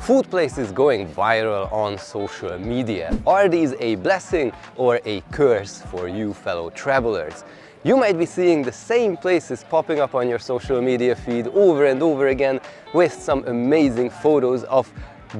food places going viral on social media. Are these a blessing or a curse for you fellow travelers? You might be seeing the same places popping up on your social media feed over and over again with some amazing photos of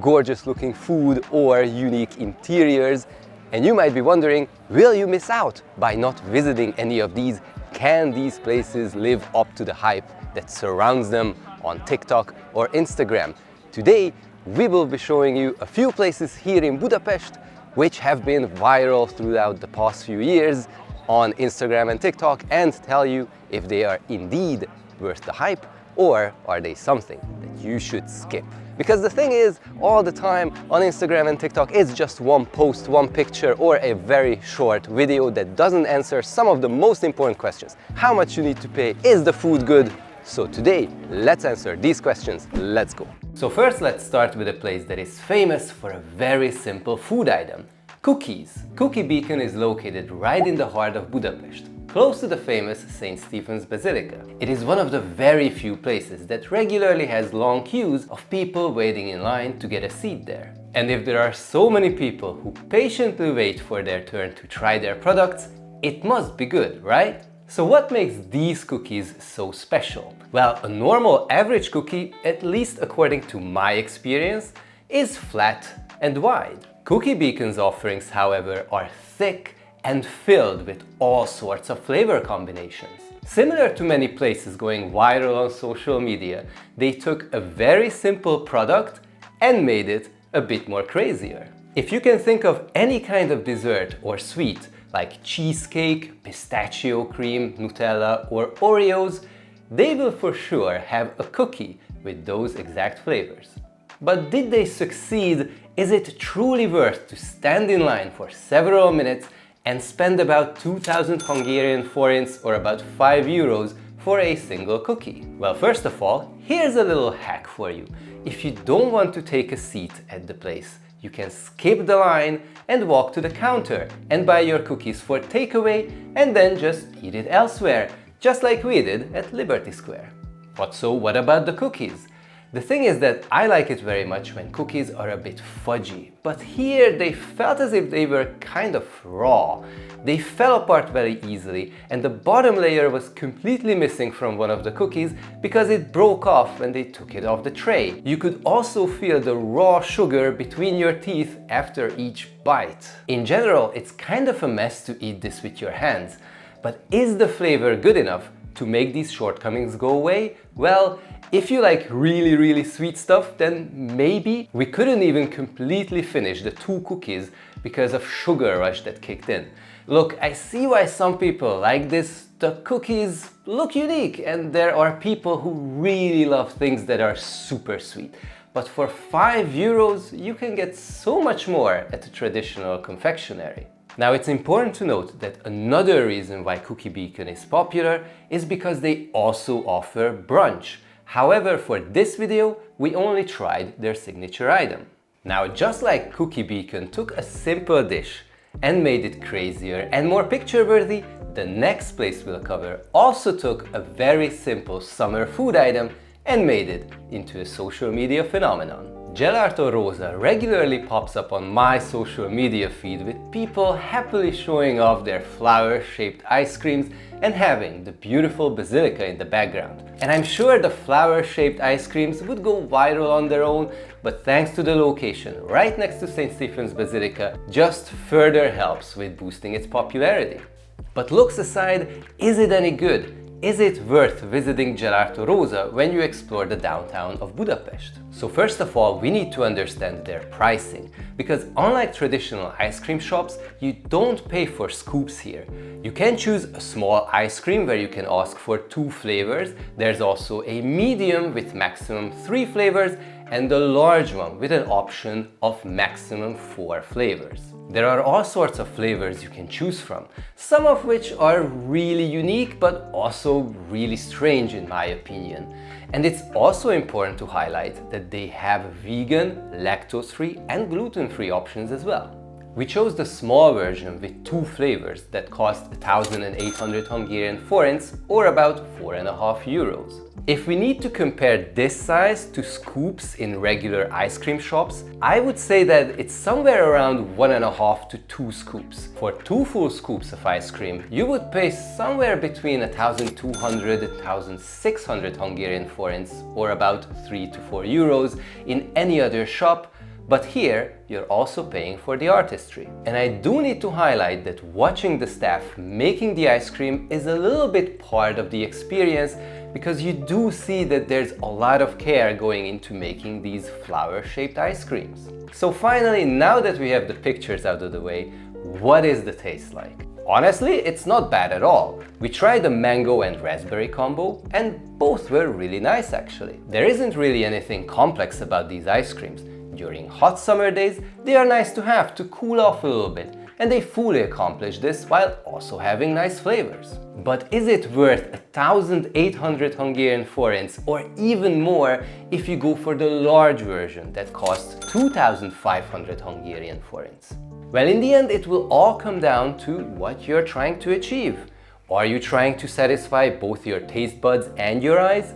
gorgeous looking food or unique interiors. And you might be wondering, will you miss out by not visiting any of these? Can these places live up to the hype that surrounds them on TikTok or Instagram? Today, we will be showing you a few places here in Budapest which have been viral throughout the past few years on Instagram and TikTok, and tell you if they are indeed worth the hype or are they something that you should skip. Because the thing is, all the time on Instagram and TikTok it's just one post, one picture or a very short video that doesn't answer some of the most important questions. How much you need to pay? Is the food good? So today, let's answer these questions. Let's go. So first, let's start with a place that is famous for a very simple food item. Cookies. Cookie Beacon is located right in the heart of Budapest, close to the famous St. Stephen's Basilica. It is one of the very few places that regularly has long queues of people waiting in line to get a seat there. And if there are so many people who patiently wait for their turn to try their products, it must be good, right? So what makes these cookies so special? Well, a normal average cookie, at least according to my experience, is flat and wide. Cookie Beacon's offerings, however, are thick and filled with all sorts of flavor combinations. Similar to many places going viral on social media, they took a very simple product and made it a bit more crazier. If you can think of any kind of dessert or sweet, like cheesecake, pistachio cream, Nutella or Oreos, they will for sure have a cookie with those exact flavors. But did they succeed? Is it truly worth to stand in line for several minutes and spend about 2,000 Hungarian forints or about 5 euros for a single cookie? Well, first of all, here's a little hack for you. If you don't want to take a seat at the place, you can skip the line and walk to the counter and buy your cookies for takeaway and then just eat it elsewhere, just like we did at Liberty Square. But so what about the cookies? The thing is that I like it very much when cookies are a bit fudgy, but here they felt as if they were kind of raw. They fell apart very easily and the bottom layer was completely missing from one of the cookies because it broke off when they took it off the tray. You could also feel the raw sugar between your teeth after each bite. In general, it's kind of a mess to eat this with your hands, but is the flavor good enough to make these shortcomings go away? Well, if you like really sweet stuff, then maybe. We couldn't even completely finish the 2 cookies because of sugar rush that kicked in. Look, I see why some people like this. The cookies look unique and there are people who really love things that are super sweet. But for 5 euros, you can get so much more at a traditional confectionery. Now, it's important to note that another reason why Cookie Beacon is popular is because they also offer brunch. However, for this video, we only tried their signature item. Now, just like Cookie Beacon took a simple dish and made it crazier and more picture-worthy, the next place we'll cover also took a very simple summer food item and made it into a social media phenomenon. Gelarto Rosa regularly pops up on my social media feed with people happily showing off their flower-shaped ice creams and having the beautiful basilica in the background. And I'm sure the flower-shaped ice creams would go viral on their own, but thanks to the location right next to St. Stephen's Basilica, just further helps with boosting its popularity. But looks aside, is it any good? Is it worth visiting Gelarto Rosa when you explore the downtown of Budapest? So first of all, we need to understand their pricing, because unlike traditional ice cream shops, you don't pay for scoops here. You can choose a small ice cream where you can ask for 2 flavors. There's also a medium with maximum 3 flavors and a large one with an option of maximum 4 flavors. There are all sorts of flavors you can choose from, some of which are really unique but also really strange in my opinion. And it's also important to highlight that they have vegan, lactose-free and gluten-free options as well. We chose the small version with 2 flavors that cost 1,800 Hungarian forints or about 4.5 euros. If we need to compare this size to scoops in regular ice cream shops, I would say that it's somewhere around 1.5 to 2 scoops. For 2 full scoops of ice cream, you would pay somewhere between 1,200 and 1,600 Hungarian forints or about 3 to 4 euros in any other shop. But here, you're also paying for the artistry. And I do need to highlight that watching the staff making the ice cream is a little bit part of the experience, because you do see that there's a lot of care going into making these flower-shaped ice creams. So finally, now that we have the pictures out of the way, what is the taste like? Honestly, it's not bad at all. We tried the mango and raspberry combo, and both were really nice actually. There isn't really anything complex about these ice creams. During hot summer days, they are nice to have to cool off a little bit, and they fully accomplish this while also having nice flavors. But is it worth 1,800 Hungarian forints or even more if you go for the large version that costs 2,500 Hungarian forints? Well, in the end, it will all come down to what you're trying to achieve. Are you trying to satisfy both your taste buds and your eyes?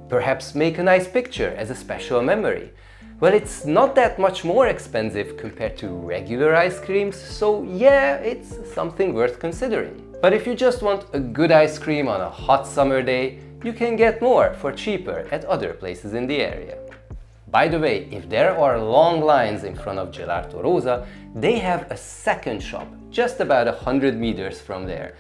Perhaps make a nice picture as a special memory. Well, it's not that much more expensive compared to regular ice creams, so yeah, it's something worth considering. But if you just want a good ice cream on a hot summer day, you can get more for cheaper at other places in the area. By the way, if there are long lines in front of Gelarto Rosa, they have a second shop just about 100 meters from there,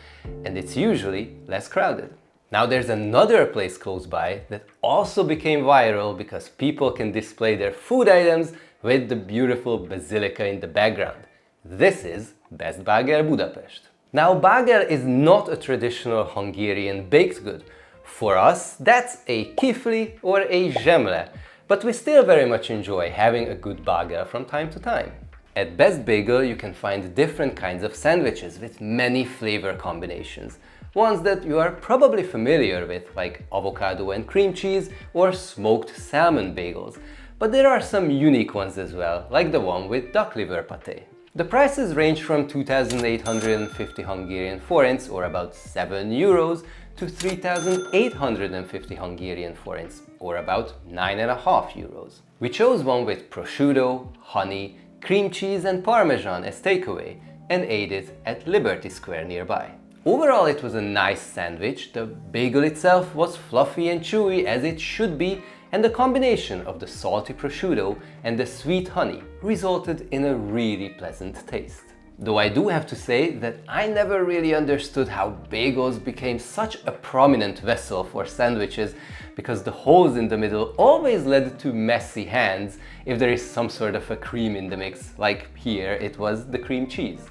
and it's usually less crowded. Now there's another place close by that also became viral because people can display their food items with the beautiful basilica in the background. This is Best Bagel Budapest. Now Bagel is not a traditional Hungarian baked good. For us, that's a kifli or a zsemle, but we still very much enjoy having a good bagel from time to time. At Best Bagel you can find different kinds of sandwiches with many flavor combinations. Ones that you are probably familiar with, like avocado and cream cheese or smoked salmon bagels. But there are some unique ones as well, like the one with duck liver pate. The prices range from 2,850 Hungarian forints or about 7 euros to 3,850 Hungarian forints or about 9.5 euros. We chose one with prosciutto, honey, cream cheese and parmesan as takeaway and ate it at Liberty Square nearby. Overall, it was a nice sandwich. The bagel itself was fluffy and chewy as it should be, and the combination of the salty prosciutto and the sweet honey resulted in a really pleasant taste. Though I do have to say that I never really understood how bagels became such a prominent vessel for sandwiches, because the holes in the middle always led to messy hands if there is some sort of a cream in the mix, like here it was the cream cheese.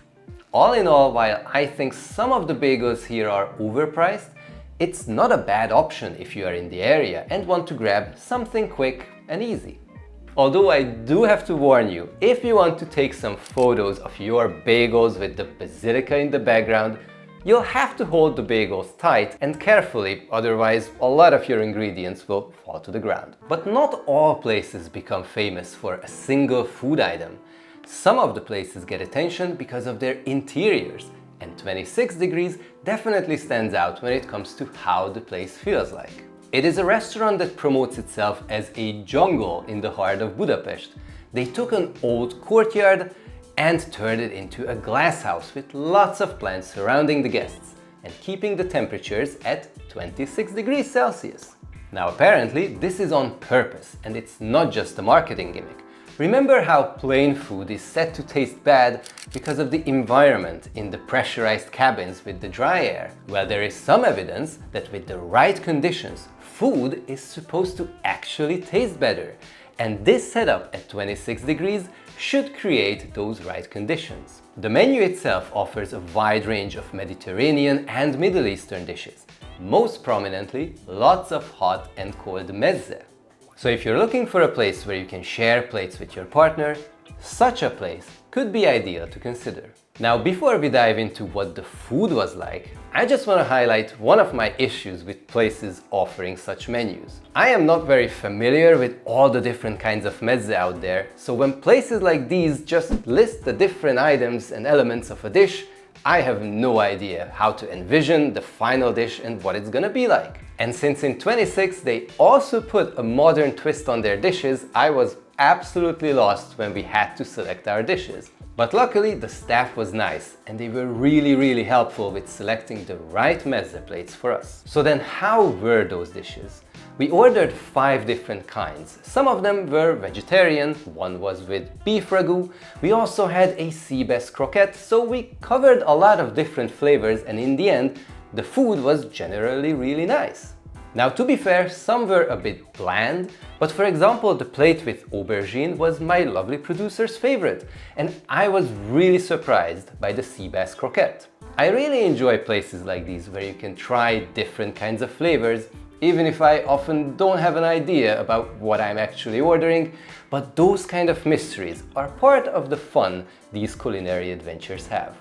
All in all, while I think some of the bagels here are overpriced, it's not a bad option if you are in the area and want to grab something quick and easy. Although I do have to warn you, if you want to take some photos of your bagels with the basilica in the background, you'll have to hold the bagels tight and carefully, otherwise a lot of your ingredients will fall to the ground. But not all places become famous for a single food item. Some of the places get attention because of their interiors, and 26 Degrees definitely stands out when it comes to how the place feels like. It is a restaurant that promotes itself as a jungle in the heart of Budapest. They took an old courtyard and turned it into a glass house with lots of plants surrounding the guests and keeping the temperatures at 26 degrees Celsius. Now apparently this is on purpose, and it's not just a marketing gimmick. Remember how plain food is said to taste bad because of the environment in the pressurized cabins with the dry air? Well, there is some evidence that with the right conditions, food is supposed to actually taste better. And this setup at 26 degrees should create those right conditions. The menu itself offers a wide range of Mediterranean and Middle Eastern dishes. Most prominently, lots of hot and cold mezze. So if you're looking for a place where you can share plates with your partner, such a place could be ideal to consider. Now, before we dive into what the food was like, I just want to highlight one of my issues with places offering such menus. I am not very familiar with all the different kinds of mezze out there, so when places like these just list the different items and elements of a dish, I have no idea how to envision the final dish and what it's gonna be like. And since in TwentySix they also put a modern twist on their dishes, I was absolutely lost when we had to select our dishes. But luckily the staff was nice and they were really helpful with selecting the right mezze plates for us. So then how were those dishes? We ordered 5 different kinds. Some of them were vegetarian, one was with beef ragu. We also had a sea bass croquette, so we covered a lot of different flavors, and in the end, the food was generally really nice. Now, to be fair, some were a bit bland, but for example, the plate with aubergine was my lovely producer's favorite, and I was really surprised by the sea bass croquette. I really enjoy places like these where you can try different kinds of flavors, even if I often don't have an idea about what I'm actually ordering, but those kind of mysteries are part of the fun these culinary adventures have.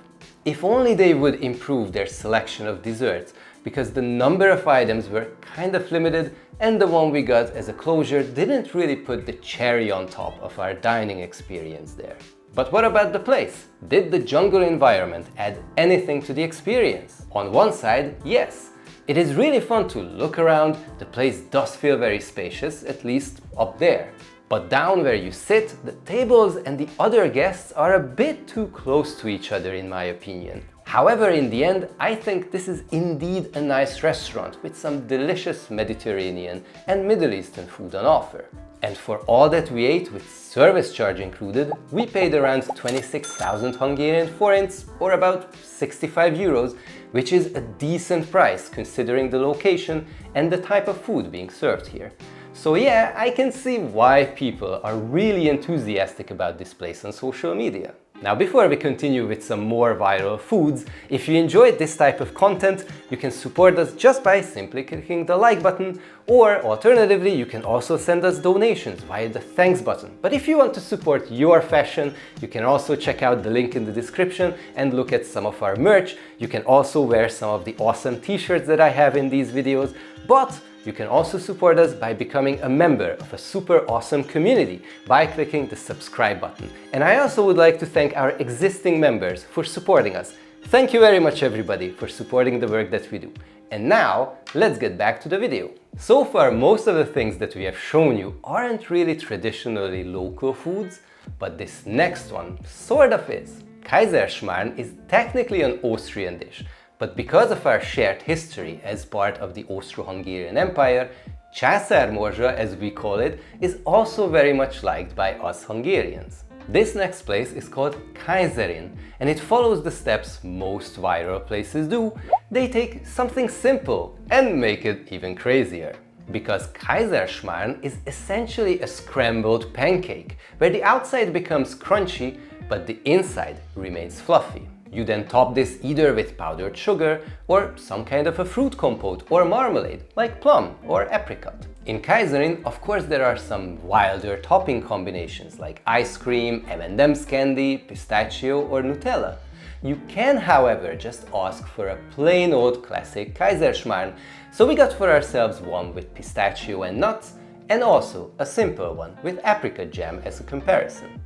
If only they would improve their selection of desserts, because the number of items were kind of limited and the one we got as a closure didn't really put the cherry on top of our dining experience there. But what about the place? Did the jungle environment add anything to the experience? On one side, yes. It is really fun to look around, the place does feel very spacious, at least up there. But down where you sit, the tables and the other guests are a bit too close to each other in my opinion. However, in the end, I think this is indeed a nice restaurant with some delicious Mediterranean and Middle Eastern food on offer. And for all that we ate with service charge included, we paid around 26,000 Hungarian forints, or about 65 euros, which is a decent price considering the location and the type of food being served here. So yeah, I can see why people are really enthusiastic about this place on social media. Now, before we continue with some more viral foods, if you enjoyed this type of content, you can support us just by simply clicking the like button, or alternatively, you can also send us donations via the thanks button. But if you want to support your fashion, you can also check out the link in the description and look at some of our merch. You can also wear some of the awesome t-shirts that I have in these videos, but you can also support us by becoming a member of a super awesome community by clicking the subscribe button. And I also would like to thank our existing members for supporting us. Thank you very much everybody for supporting the work that we do. And now, let's get back to the video. So far, most of the things that we have shown you aren't really traditionally local foods, but this next one sort of is. Kaiserschmarrn is technically an Austrian dish, but because of our shared history as part of the Austro-Hungarian Empire, császármorzsa, as we call it, is also very much liked by us Hungarians. This next place is called Kaiserin, and it follows the steps most viral places do. They take something simple and make it even crazier. Because Kaiserschmarrn is essentially a scrambled pancake, where the outside becomes crunchy, but the inside remains fluffy. You then top this either with powdered sugar or some kind of a fruit compote or marmalade, like plum or apricot. In Kaiserin, of course, there are some wilder topping combinations like ice cream, M&M's candy, pistachio or Nutella. You can, however, just ask for a plain old classic Kaiserschmarrn, so we got for ourselves one with pistachio and nuts, and also a simple one with apricot jam as a comparison.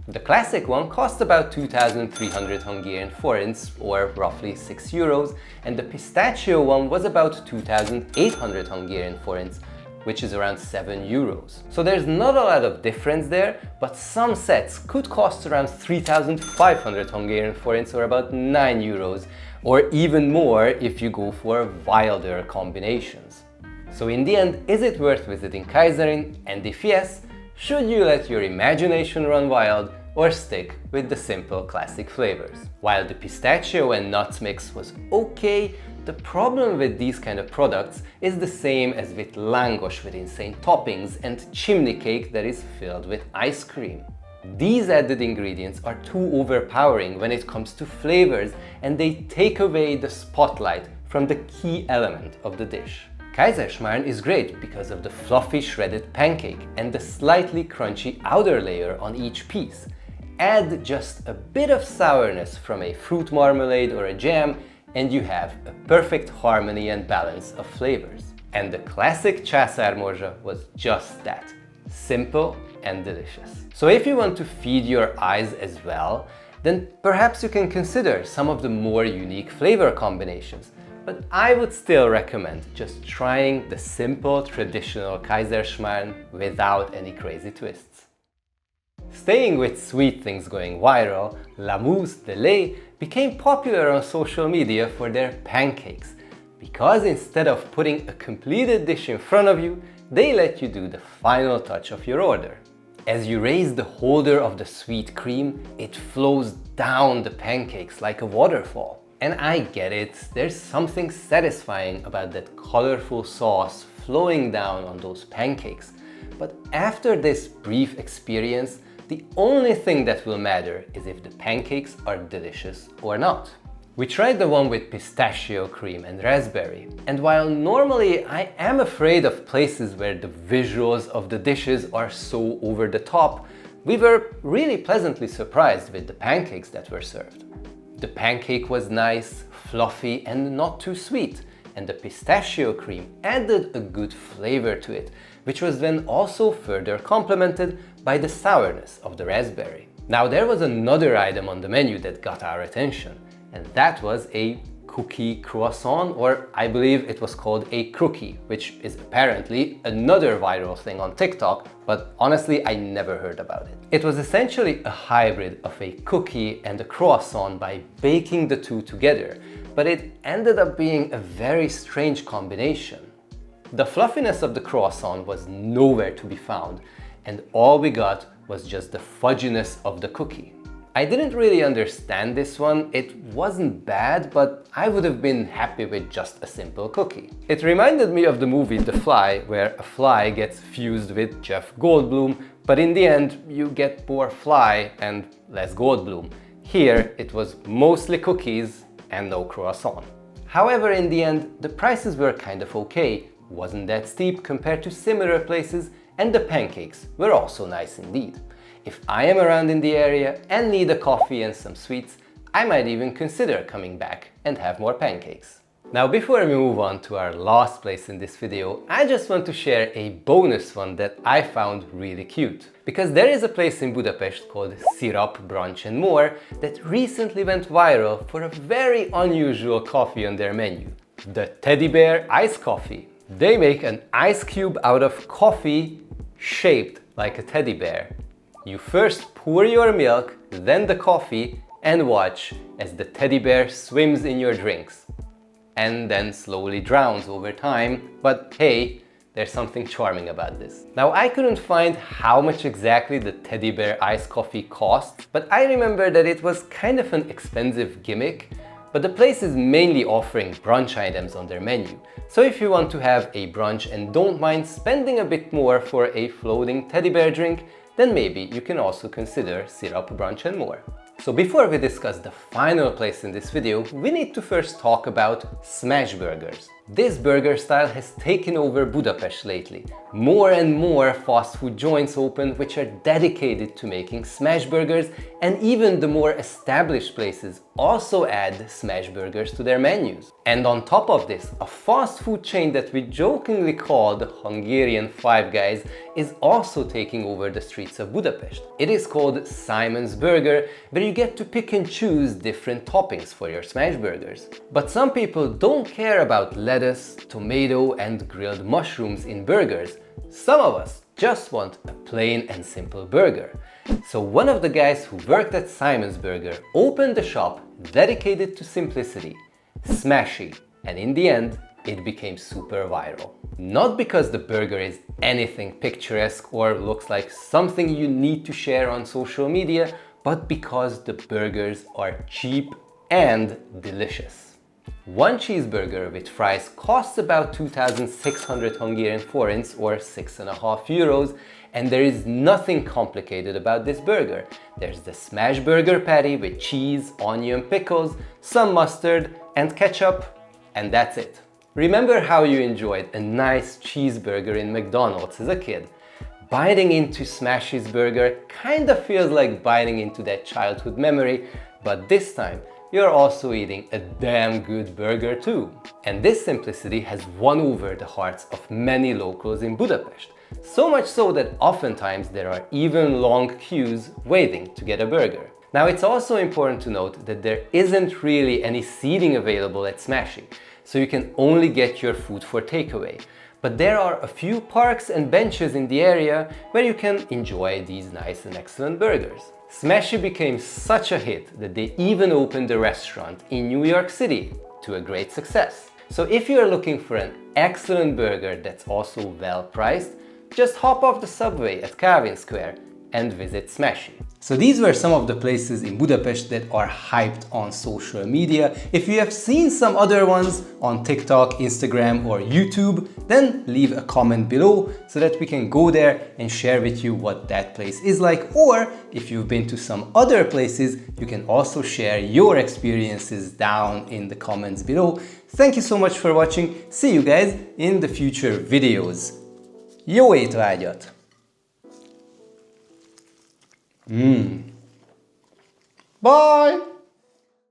The classic one cost about 2,300 Hungarian forints, or roughly 6 euros, and the pistachio one was about 2,800 Hungarian forints, which is around 7 euros. So there's not a lot of difference there, but some sets could cost around 3,500 Hungarian forints, or about 9 euros, or even more if you go for wilder combinations. So in the end, is it worth visiting Kaiserin? And if yes, should you let your imagination run wild or stick with the simple classic flavors? While the pistachio and nuts mix was okay, the problem with these kind of products is the same as with langos with insane toppings and chimney cake that is filled with ice cream. These added ingredients are too overpowering when it comes to flavors, and they take away the spotlight from the key element of the dish. Kaiserschmarrn is great because of the fluffy shredded pancake and the slightly crunchy outer layer on each piece. add just a bit of sourness from a fruit marmalade or a jam, and you have a perfect harmony and balance of flavors. And the classic császár morzsa was just that, simple and delicious. So if you want to feed your eyes as well, then perhaps you can consider some of the more unique flavor combinations. But I would still recommend just trying the simple traditional Kaiserschmarrn without any crazy twists. Staying with sweet things going viral, Mousse De Lait became popular on social media for their pancakes, because instead of putting a completed dish in front of you, they let you do the final touch of your order. As you raise the holder of the sweet cream, it flows down the pancakes like a waterfall. And I get it, there's something satisfying about that colorful sauce flowing down on those pancakes. But after this brief experience, the only thing that will matter is if the pancakes are delicious or not. We tried the one with pistachio cream and raspberry, and while normally I am afraid of places where the visuals of the dishes are so over the top, we were really pleasantly surprised with the pancakes that were served. The pancake was nice, fluffy and not too sweet, and the pistachio cream added a good flavor to it, which was then also further complemented by the sourness of the raspberry. Now there was another item on the menu that got our attention, and that was a cookie croissant, or I believe it was called a crookie, which is apparently another viral thing on TikTok, but honestly I never heard about it. It was essentially a hybrid of a cookie and a croissant by baking the two together, but it ended up being a very strange combination. The fluffiness of the croissant was nowhere to be found, and all we got was just the fudginess of the cookie. I didn't really understand this one. It wasn't bad, but I would have been happy with just a simple cookie. It reminded me of the movie The Fly, where a fly gets fused with Jeff Goldblum, but in the end you get more fly and less Goldblum. Here it was mostly cookies and no croissant. However, in the end the prices were kind of okay, wasn't that steep compared to similar places, and the pancakes were also nice indeed. If I am around in the area and need a coffee and some sweets, I might even consider coming back and have more pancakes. Now before we move on to our last place in this video, I just want to share a bonus one that I found really cute. Because there is a place in Budapest called Sirap Brunch and More that recently went viral for a very unusual coffee on their menu. The Teddy Bear Ice Coffee. They make an ice cube out of coffee shaped like a teddy bear. You first pour your milk, then the coffee, and watch as the teddy bear swims in your drinks. And then slowly drowns over time, but hey, there's something charming about this. Now I couldn't find how much exactly the teddy bear iced coffee cost, but I remember that it was kind of an expensive gimmick, but the place is mainly offering brunch items on their menu. So if you want to have a brunch and don't mind spending a bit more for a floating teddy bear drink, then maybe you can also consider Sirap Brunch and More. So before we discuss the final place in this video, we need to first talk about smash burgers. This burger style has taken over Budapest lately. More and more fast food joints open which are dedicated to making smash burgers, and even the more established places also add smash burgers to their menus. And on top of this, a fast food chain that we jokingly call the Hungarian Five Guys is also taking over the streets of Budapest. It is called Simon's Burger, where you get to pick and choose different toppings for your smash burgers. But some people don't care about lettuce, tomato and grilled mushrooms in burgers. Some of us just want a plain and simple burger. So one of the guys who worked at Simon's Burger opened a shop dedicated to simplicity, Smashy, and in the end it became super viral. Not because the burger is anything picturesque or looks like something you need to share on social media, but because the burgers are cheap and delicious. One cheeseburger with fries costs about 2,600 Hungarian forints or 6.5 euros, and there is nothing complicated about this burger. There's the smash burger patty with cheese, onion, pickles, some mustard and ketchup, and that's it. Remember how you enjoyed a nice cheeseburger in McDonald's as a kid? Biting into Smashy's burger kinda feels like biting into that childhood memory, but this time you're also eating a damn good burger too. And this simplicity has won over the hearts of many locals in Budapest. So much so that oftentimes there are even long queues waiting to get a burger. Now it's also important to note that there isn't really any seating available at Smashy, so you can only get your food for takeaway. But there are a few parks and benches in the area where you can enjoy these nice and excellent burgers. Smashy became such a hit that they even opened a restaurant in New York City to a great success. So if you are looking for an excellent burger that's also well priced, just hop off the subway at Kaiserin Square and visit Smashy. So these were some of the places in Budapest that are hyped on social media. If you have seen some other ones on TikTok, Instagram or YouTube, then leave a comment below so that we can go there and share with you what that place is like. Or if you've been to some other places, you can also share your experiences down in the comments below. Thank you so much for watching. See you guys in the future videos. Jó étvágyat! Bye!